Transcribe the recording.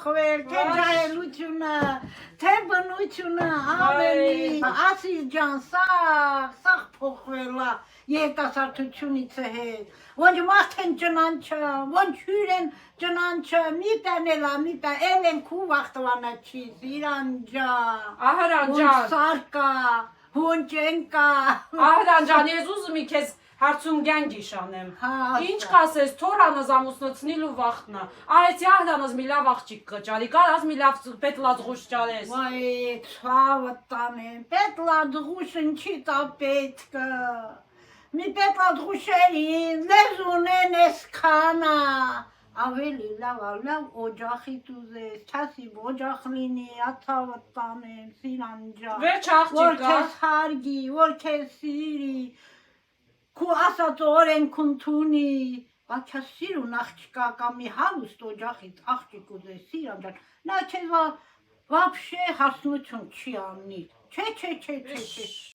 փոխվել, թե ջահելությունը, թե բնությունը, ամենի, ասիս ջան, սաղ փոխվել է երիտասարդությունից հետ, ոնչ մարդ են ճնանչը, ոնչ հյուր են ճնանչը, մի տան էլ էլ են քու վախտվանա չիս, իրան ջան, Ահրան ոնչ ջան, սարկա, ոնչ ենկա, Ահրան ջան, ես ուզում եմ քեզ հարցում գանգիշ անեմ։ Ինչ կասես, թորանս ամուսնացնիլու վախտնա։ Այեցի ահրանս մի լավ աղջիկ կճարի, կարաս մի լավ պետլածղուշ ճարես։ Վայ, ցավը տանեմ, պետլածղուշ ինչի տա պետքը։ Մի պետլածղուշերին լեզունեն էսքանա։ Ավելի լավ օջախի տուզես, չասիբ օջախ լինի, ացավը տանեմ, սիրան ջան։ Վերջ աղջիկա։ Որ քեզ հարգի, որ քեզ սիրի, քու ասած օրենք ընդունի, բաչա սիրուն աղջիկա կամ մի հարուստ օջախից աղջիկ ուզես, սիրան ջան, նա քեզ վաբշե հասնություն չի անի, չէ,